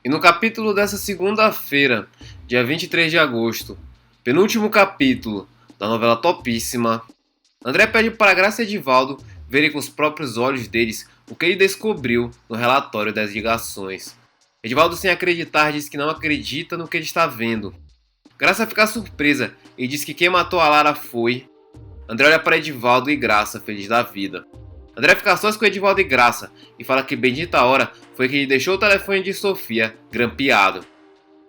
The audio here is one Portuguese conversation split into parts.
E no capítulo dessa segunda-feira, dia 23 de agosto, penúltimo capítulo da novela topíssima, André pede para Graça e Edivaldo verem com os próprios olhos deles o que ele descobriu no relatório das ligações. Edivaldo, sem acreditar, diz que não acredita no que ele está vendo. Graça fica surpresa e diz que quem matou a Lara foi... André olha para Edivaldo e Graça, feliz da vida. André fica sós com Edivaldo e Graça e fala que bendita hora foi que ele deixou o telefone de Sofia grampeado.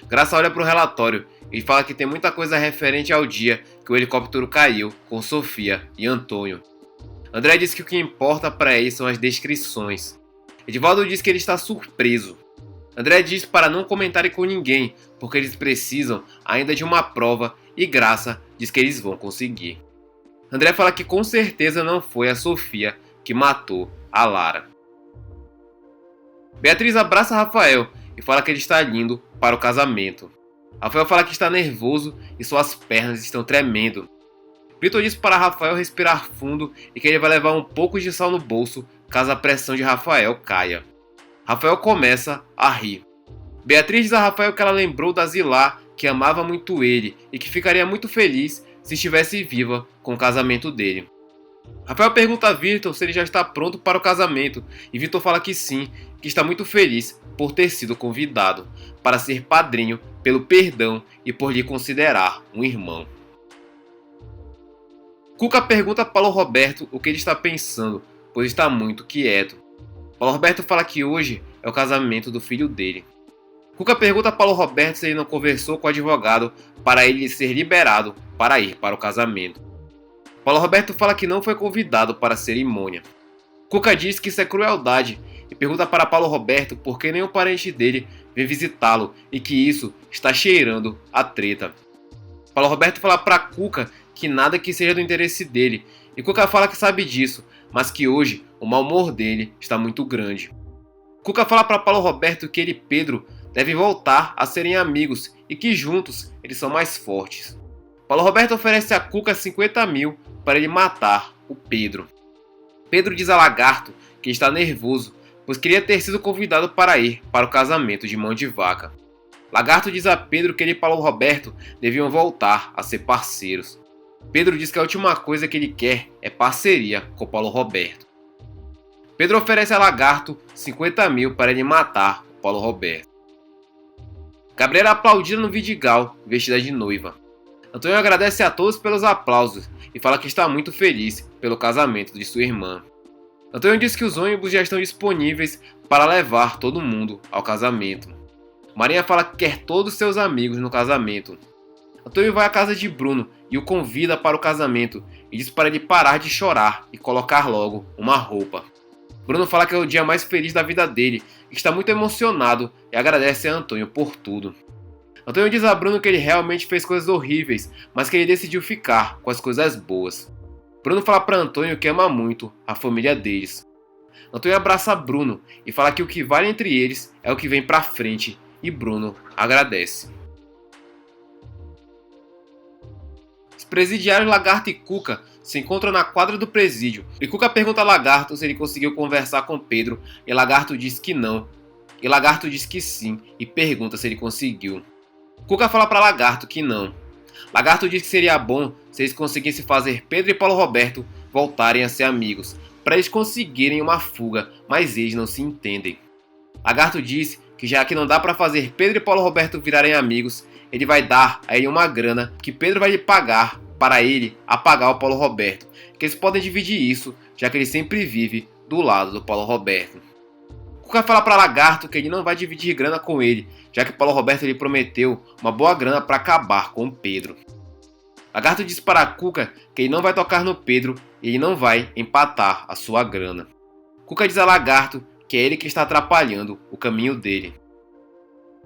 Graça olha para o relatório e fala que tem muita coisa referente ao dia que o helicóptero caiu com Sofia e Antônio. André diz que o que importa para ele são as descrições. Edivaldo diz que ele está surpreso. André diz para não comentarem com ninguém, porque eles precisam ainda de uma prova e Graça diz que eles vão conseguir. André fala que com certeza não foi a Sofia que matou a Lara. Beatriz abraça Rafael e fala que ele está indo para o casamento. Rafael fala que está nervoso e suas pernas estão tremendo. Vitor diz para Rafael respirar fundo e que ele vai levar um pouco de sal no bolso caso a pressão de Rafael caia. Rafael começa a rir. Beatriz diz a Rafael que ela lembrou da Zilá, que amava muito ele e que ficaria muito feliz se estivesse viva com o casamento dele. Rafael pergunta a Vitor se ele já está pronto para o casamento e Vitor fala que sim, que está muito feliz por ter sido convidado para ser padrinho pelo perdão e por lhe considerar um irmão. Cuca pergunta a Paulo Roberto o que ele está pensando, pois está muito quieto. Paulo Roberto fala que hoje é o casamento do filho dele. Cuca pergunta a Paulo Roberto se ele não conversou com o advogado para ele ser liberado para ir para o casamento. Paulo Roberto fala que não foi convidado para a cerimônia. Cuca diz que isso é crueldade e pergunta para Paulo Roberto por que nenhum parente dele vem visitá-lo e que isso está cheirando a treta. Paulo Roberto fala para Cuca que nada que seja do interesse dele e Cuca fala que sabe disso, mas que hoje o mau humor dele está muito grande. Cuca fala para Paulo Roberto que ele e Pedro devem voltar a serem amigos e que juntos eles são mais fortes. Paulo Roberto oferece a Cuca 50 mil para ele matar o Pedro. Pedro diz a Lagarto que está nervoso, pois queria ter sido convidado para ir para o casamento de Mão de Vaca. Lagarto diz a Pedro que ele e Paulo Roberto deviam voltar a ser parceiros. Pedro diz que a última coisa que ele quer é parceria com Paulo Roberto. Pedro oferece a Lagarto 50 mil para ele matar o Paulo Roberto. Gabriela é aplaudida no Vidigal, vestida de noiva. Antônio agradece a todos pelos aplausos e fala que está muito feliz pelo casamento de sua irmã. Antônio diz que os ônibus já estão disponíveis para levar todo mundo ao casamento. Marinha fala que quer todos seus amigos no casamento. Antônio vai à casa de Bruno e o convida para o casamento e diz para ele parar de chorar e colocar logo uma roupa. Bruno fala que é o dia mais feliz da vida dele e está muito emocionado e agradece a Antônio por tudo. Antônio diz a Bruno que ele realmente fez coisas horríveis, mas que ele decidiu ficar com as coisas boas. Bruno fala para Antônio que ama muito a família deles. Antônio abraça Bruno e fala que o que vale entre eles é o que vem pra frente e Bruno agradece. Os presidiários Lagarto e Cuca se encontram na quadra do presídio e Cuca pergunta a Lagarto se ele conseguiu conversar com Pedro e Lagarto diz que não. E Lagarto diz que sim e pergunta se ele conseguiu. Cuca fala para Lagarto que não. Lagarto diz que seria bom se eles conseguissem fazer Pedro e Paulo Roberto voltarem a ser amigos, para eles conseguirem uma fuga, mas eles não se entendem. Lagarto diz que já que não dá para fazer Pedro e Paulo Roberto virarem amigos, ele vai dar a ele uma grana que Pedro vai lhe pagar para ele apagar o Paulo Roberto, que eles podem dividir isso, já que ele sempre vive do lado do Paulo Roberto. Cuca fala para Lagarto que ele não vai dividir grana com ele, já que Paulo Roberto lhe prometeu uma boa grana para acabar com o Pedro. Lagarto diz para Cuca que ele não vai tocar no Pedro e ele não vai empatar a sua grana. Cuca diz a Lagarto que é ele que está atrapalhando o caminho dele.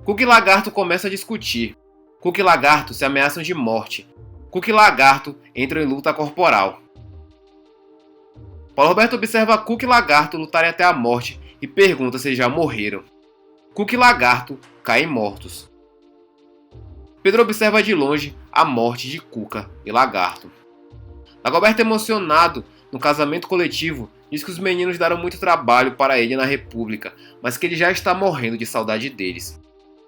Cuca e Lagarto começam a discutir. Cuca e Lagarto se ameaçam de morte. Cuca e Lagarto entram em luta corporal. Paulo Roberto observa Cuca e Lagarto lutarem até a morte e pergunta se eles já morreram. Cuca e Lagarto caem mortos. Pedro observa de longe a morte de Cuca e Lagarto. Dagoberto, emocionado no casamento coletivo, diz que os meninos deram muito trabalho para ele na República, mas que ele já está morrendo de saudade deles.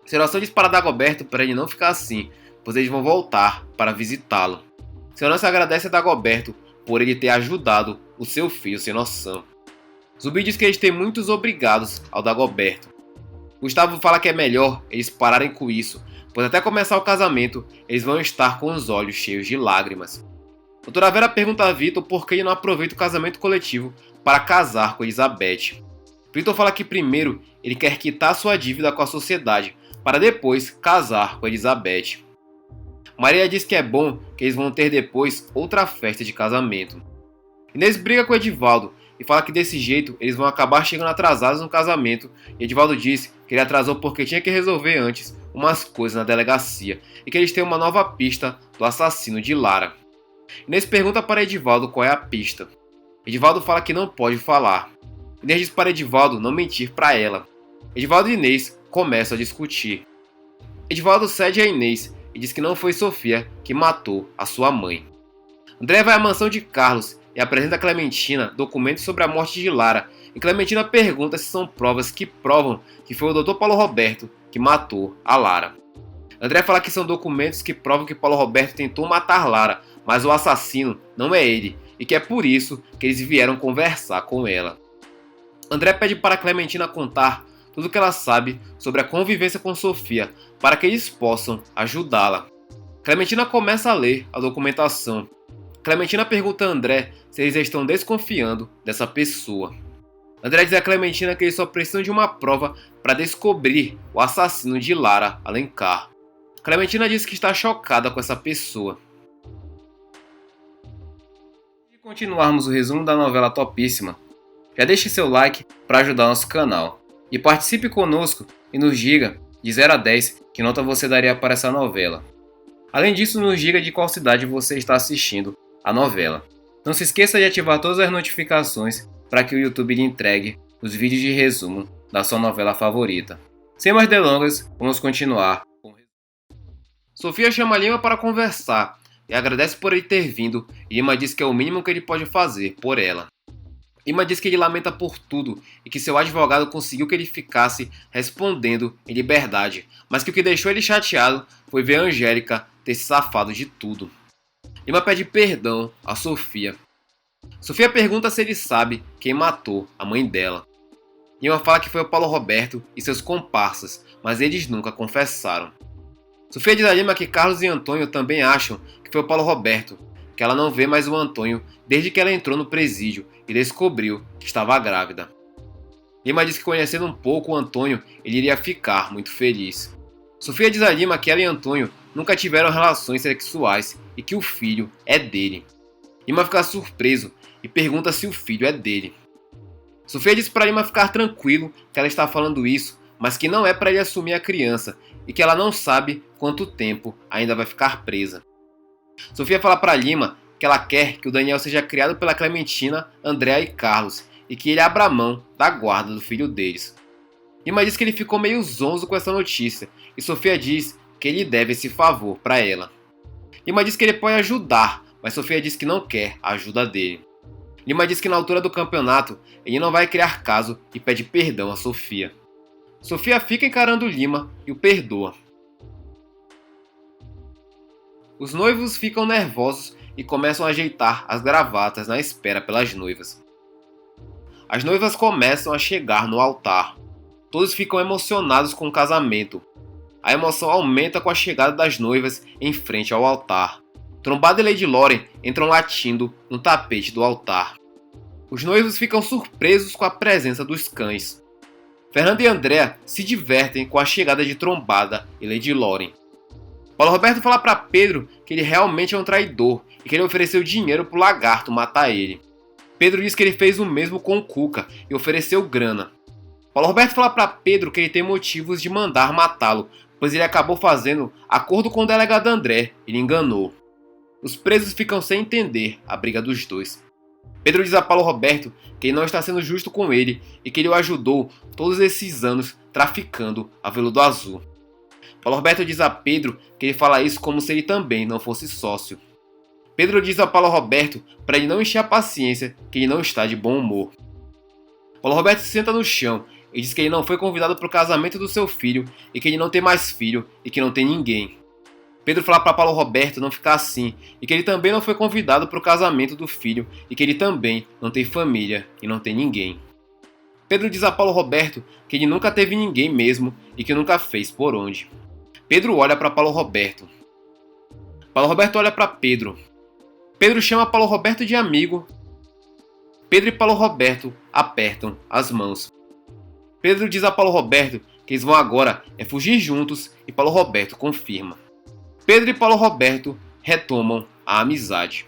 Seu Noção diz para Dagoberto para ele não ficar assim, pois eles vão voltar para visitá-lo. Seu Noção agradece a Dagoberto por ele ter ajudado o seu filho Sem Noção. Zumbi diz que eles têm muitos obrigados ao Dagoberto. Gustavo fala que é melhor eles pararem com isso, pois até começar o casamento, eles vão estar com os olhos cheios de lágrimas. Doutora Vera pergunta a Vitor por que ele não aproveita o casamento coletivo para casar com Elizabeth. Vitor fala que primeiro ele quer quitar sua dívida com a sociedade, para depois casar com Elizabeth. Maria diz que é bom que eles vão ter depois outra festa de casamento. Inês briga com Edivaldo e fala que desse jeito eles vão acabar chegando atrasados no casamento, e Edivaldo diz que ele atrasou porque tinha que resolver antes umas coisas na delegacia e que eles têm uma nova pista do assassino de Lara. Inês pergunta para Edivaldo qual é a pista. Edivaldo fala que não pode falar. Inês diz para Edivaldo não mentir para ela. Edivaldo e Inês começam a discutir. Edivaldo cede a Inês e diz que não foi Sofia que matou a sua mãe. André vai à mansão de Carlos e apresenta a Clementina documentos sobre a morte de Lara, e Clementina pergunta se são provas que provam que foi o Dr. Paulo Roberto que matou a Lara. André fala que são documentos que provam que Paulo Roberto tentou matar Lara, mas o assassino não é ele, e que é por isso que eles vieram conversar com ela. André pede para Clementina contar tudo o que ela sabe sobre a convivência com Sofia, para que eles possam ajudá-la. Clementina começa a ler a documentação. Clementina pergunta a André se eles estão desconfiando dessa pessoa. André diz a Clementina que eles só precisam de uma prova para descobrir o assassino de Lara Alencar. Clementina diz que está chocada com essa pessoa. Antes de continuarmos o resumo da novela Topíssima, já deixe seu like para ajudar nosso canal. E participe conosco e nos diga, de 0 a 10, que nota você daria para essa novela. Além disso, nos diga de qual cidade você está assistindo a novela. Não se esqueça de ativar todas as notificações para que o YouTube lhe entregue os vídeos de resumo da sua novela favorita. Sem mais delongas, vamos continuar com o resumo. Sofia chama Lima para conversar e agradece por ele ter vindo, e Lima diz que é o mínimo que ele pode fazer por ela. Lima diz que ele lamenta por tudo e que seu advogado conseguiu que ele ficasse respondendo em liberdade, mas que o que deixou ele chateado foi ver a Angélica ter se safado de tudo. Lima pede perdão a Sofia. Sofia pergunta se ele sabe quem matou a mãe dela. Lima fala que foi o Paulo Roberto e seus comparsas, mas eles nunca confessaram. Sofia diz a Lima que Carlos e Antônio também acham que foi o Paulo Roberto, que ela não vê mais o Antônio desde que ela entrou no presídio e descobriu que estava grávida. Lima diz que conhecendo um pouco o Antônio, ele iria ficar muito feliz. Sofia diz a Lima que ela e Antônio nunca tiveram relações sexuais e que o filho é dele. Lima fica surpreso e pergunta se o filho é dele. Sofia diz para Lima ficar tranquilo que ela está falando isso, mas que não é para ele assumir a criança e que ela não sabe quanto tempo ainda vai ficar presa. Sofia fala para Lima que ela quer que o Daniel seja criado pela Clementina, Andréa e Carlos e que ele abra mão da guarda do filho deles. Lima diz que ele ficou meio zonzo com essa notícia e Sofia diz que ele deve esse favor para ela. Lima diz que ele pode ajudar, mas Sofia diz que não quer a ajuda dele. Lima diz que na altura do campeonato ele não vai criar caso e pede perdão a Sofia. Sofia fica encarando Lima e o perdoa. Os noivos ficam nervosos e começam a ajeitar as gravatas na espera pelas noivas. As noivas começam a chegar no altar. Todos ficam emocionados com o casamento. A emoção aumenta com a chegada das noivas em frente ao altar. Trombada e Lady Loren entram latindo no tapete do altar. Os noivos ficam surpresos com a presença dos cães. Fernanda e Andréa se divertem com a chegada de Trombada e Lady Loren. Paulo Roberto fala para Pedro que ele realmente é um traidor e que ele ofereceu dinheiro para o lagarto matar ele. Pedro diz que ele fez o mesmo com o Cuca e ofereceu grana. Paulo Roberto fala para Pedro que ele tem motivos de mandar matá-lo, pois ele acabou fazendo acordo com o delegado André e lhe enganou. Os presos ficam sem entender a briga dos dois. Pedro diz a Paulo Roberto que ele não está sendo justo com ele e que ele o ajudou todos esses anos traficando a veludo azul. Paulo Roberto diz a Pedro que ele fala isso como se ele também não fosse sócio. Pedro diz a Paulo Roberto para ele não encher a paciência, que ele não está de bom humor. Paulo Roberto se senta no chão e diz que ele não foi convidado para o casamento do seu filho e que ele não tem mais filho e que não tem ninguém. Pedro fala para Paulo Roberto não ficar assim e que ele também não foi convidado para o casamento do filho e que ele também não tem família e não tem ninguém. Pedro diz a Paulo Roberto que ele nunca teve ninguém mesmo e que nunca fez por onde. Pedro olha para Paulo Roberto. Paulo Roberto olha para Pedro. Pedro chama Paulo Roberto de amigo. Pedro e Paulo Roberto apertam as mãos. Pedro diz a Paulo Roberto que eles vão agora fugir juntos e Paulo Roberto confirma. Pedro e Paulo Roberto retomam a amizade.